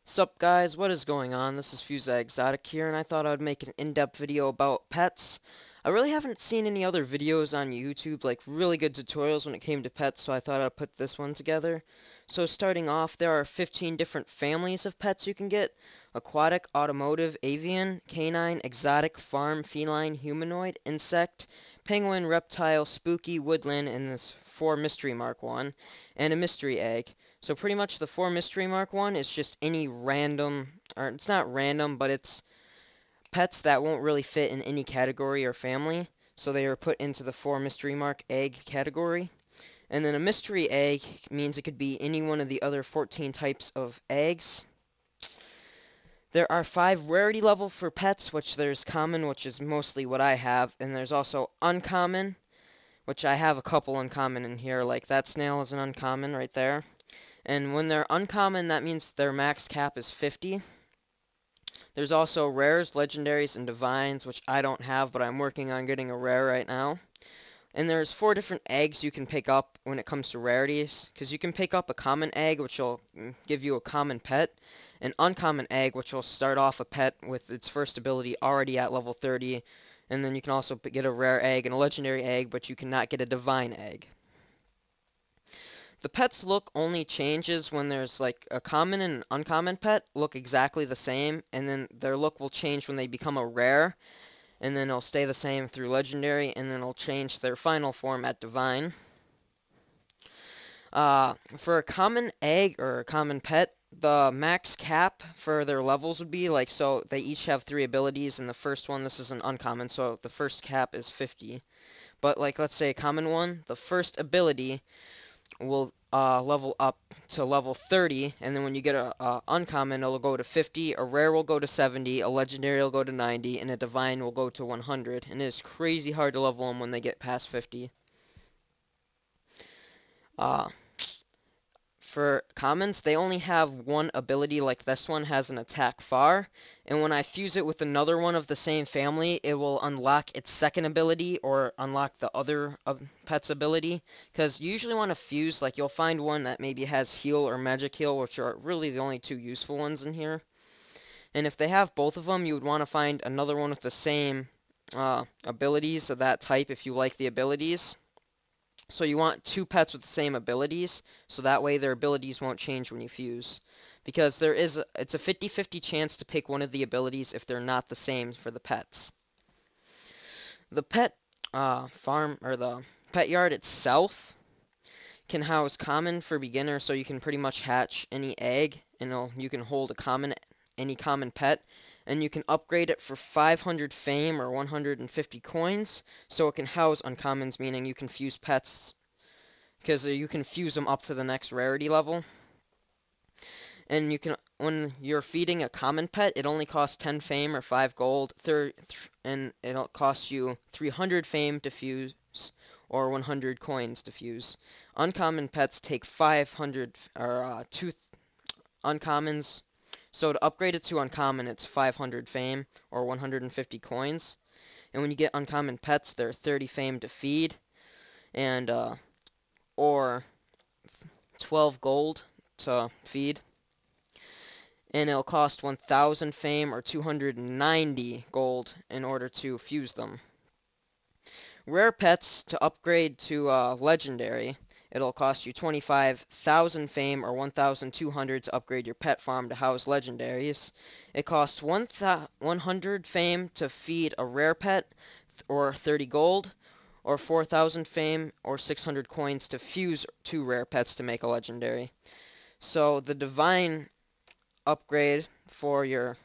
Sup guys, what is going on? This is FuzeIXotic here, and I thought I would make an in-depth video about pets. I really haven't seen any other videos on YouTube, like really good tutorials when it came to pets, so I thought I'd put this one together. So starting off, there are 15 different families of pets you can get: aquatic, automotive, avian, canine, exotic, farm, feline, humanoid, insect, penguin, reptile, spooky, woodland, and this 4 mystery mark one, and a mystery egg. So pretty much the 4 mystery mark one is just any random, or it's not random, but it's pets that won't really fit in any category or family. So they are put into the 4 mystery mark egg category. And then a mystery egg means it could be any one of the other 14 types of eggs. There are 5 rarity level for pets, which there's common, which is mostly what I have, and there's also uncommon, which I have a couple uncommon in here, like that snail is an uncommon right there. And when they're uncommon, that means their max cap is 50. There's also rares, legendaries, and divines, which I don't have, but I'm working on getting a rare right now. And there's 4 different eggs you can pick up when it comes to rarities, because you can pick up a common egg, which will give you a common pet, an uncommon egg, which will start off a pet with its first ability already at level 30, and then you can also get a rare egg and a legendary egg, but you cannot get a divine egg. The pet's look only changes when there's like a common and an uncommon pet look exactly the same, and then their look will change when they become a rare, and then it'll stay the same through legendary, and then it'll change their final form at divine. For a common egg or a common pet, the max cap for their levels would be like, so they each have 3 abilities, and the first one, this is an uncommon, so the first cap is 50. But like, let's say a common one, the first ability will level up to level 30, and then when you get a uncommon, it'll go to 50, a rare will go to 70, a legendary will go to 90, and a divine will go to 100, and it is crazy hard to level them when they get past 50. For commons, they only have one ability, like this one has an attack far, and when I fuse it with another one of the same family, it will unlock its second ability or unlock the other pet's ability, because you usually want to fuse, like you'll find one that maybe has heal or magic heal, which are really the only 2 useful ones in here. And if they have both of them, you would want to find another one with the same abilities of that type if you like the abilities. So you want 2 pets with the same abilities, so that way their abilities won't change when you fuse. Because it's a 50-50 chance to pick one of the abilities if they're not the same for the pets. The pet farm, or the pet yard itself, can house common for beginner, so you can pretty much hatch any egg, and you can hold any common pet, and you can upgrade it for 500 fame or 150 coins, so it can house uncommons, meaning you can fuse pets, because you can fuse them up to the next rarity level. And you can, when you're feeding a common pet, it only costs 10 fame or 5 gold, and it'll cost you 300 fame to fuse, or 100 coins to fuse. Uncommon pets take 500, or 2 uncommons. So to upgrade it to uncommon, it's 500 fame or 150 coins. And when you get uncommon pets, they're 30 fame to feed, and or 12 gold to feed. And it'll cost 1,000 fame or 290 gold in order to fuse them. Rare pets, to upgrade to legendary, it'll cost you 25,000 fame or 1,200 to upgrade your pet farm to house legendaries. It costs 100 fame to feed a rare pet, or 30 gold, or 4,000 fame or 600 coins to fuse 2 rare pets to make a legendary. So the divine upgrade for your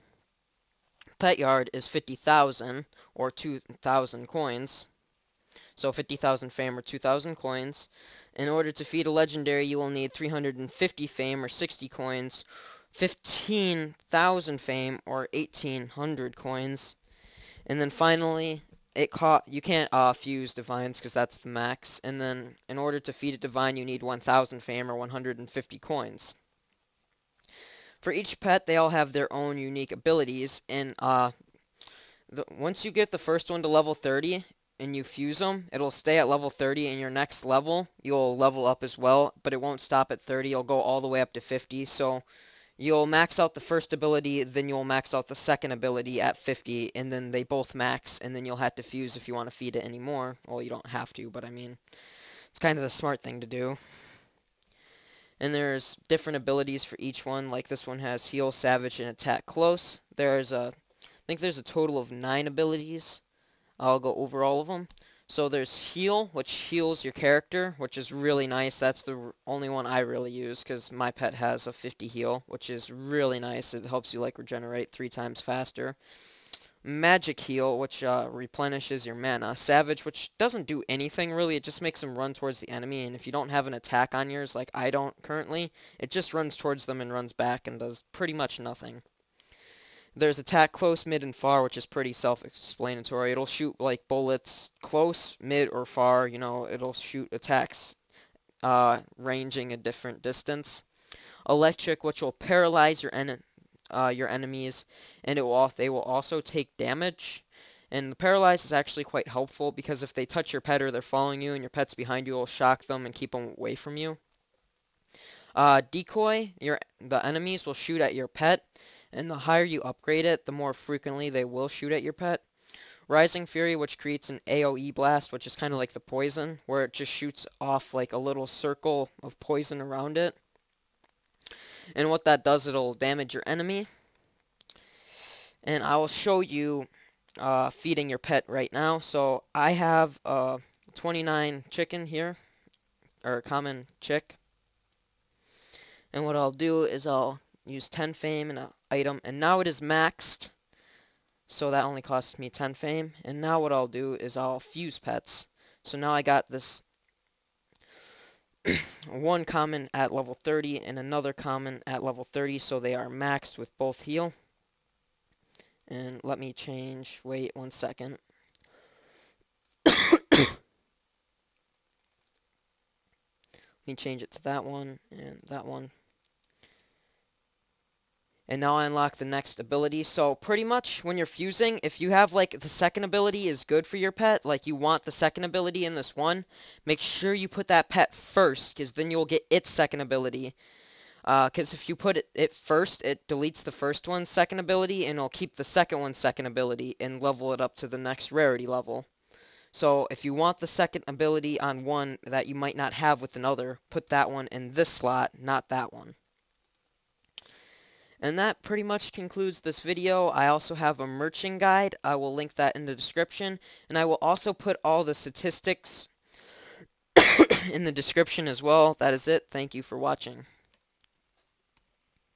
pet yard is 50,000 or 2,000 coins. So 50,000 fame or 2,000 coins. In order to feed a legendary, you will need 350 fame or 60 coins, 15,000 fame or 1,800 coins, and then finally, you can't fuse divines because that's the max. And then in order to feed a divine, you need 1,000 fame or 150 coins. For each pet, they all have their own unique abilities, and once you get the first one to level 30, and you fuse them, it'll stay at level 30, and your next level, you'll level up as well, but it won't stop at 30, it'll go all the way up to 50, so you'll max out the first ability, then you'll max out the second ability at 50, and then they both max, and then you'll have to fuse if you want to feed it anymore. Well, you don't have to, but I mean, it's kind of the smart thing to do. And there's different abilities for each one, like this one has heal, savage, and attack close. I think there's a total of 9 abilities. I'll go over all of them. So there's heal, which heals your character, which is really nice. That's the only one I really use, because my pet has a 50 heal, which is really nice. It helps you like regenerate 3 times faster. Magic heal, which replenishes your mana. Savage, which doesn't do anything really. It just makes them run towards the enemy, and if you don't have an attack on yours, like I don't currently, it just runs towards them and runs back and does pretty much nothing. There's attack close, mid, and far, which is pretty self-explanatory. It'll shoot like bullets close, mid, or far. You know, it'll shoot attacks ranging a different distance. Electric, which will paralyze your enemies, and they will also take damage. And the paralyze is actually quite helpful, because if they touch your pet or they're following you and your pet's behind you, it'll shock them and keep them away from you. Decoy, the enemies will shoot at your pet, and the higher you upgrade it, the more frequently they will shoot at your pet. Rising Fury, which creates an AoE blast, which is kind of like the poison, where it just shoots off like a little circle of poison around it. And what that does, it'll damage your enemy. And I will show you feeding your pet right now. So I have a 29 chicken here, or common chick. And what I'll do is I'll use 10 fame and an item, and now it is maxed, so that only costs me 10 fame. And now what I'll do is I'll fuse pets. So now I got this one common at level 30 and another common at level 30, so they are maxed with both heal. And let me change, wait 1 second. Let me change it to that one and that one. And now I unlock the next ability. So pretty much when you're fusing, if you have like the second ability is good for your pet, like you want the second ability in this one, make sure you put that pet first, because then you'll get its second ability. Because if you put it first, it deletes the first one's second ability, and it'll keep the second one's second ability and level it up to the next rarity level. So if you want the second ability on one that you might not have with another, put that one in this slot, not that one. And that pretty much concludes this video. I also have a merchant guide. I will link that in the description. And I will also put all the statistics in the description as well. That is it. Thank you for watching.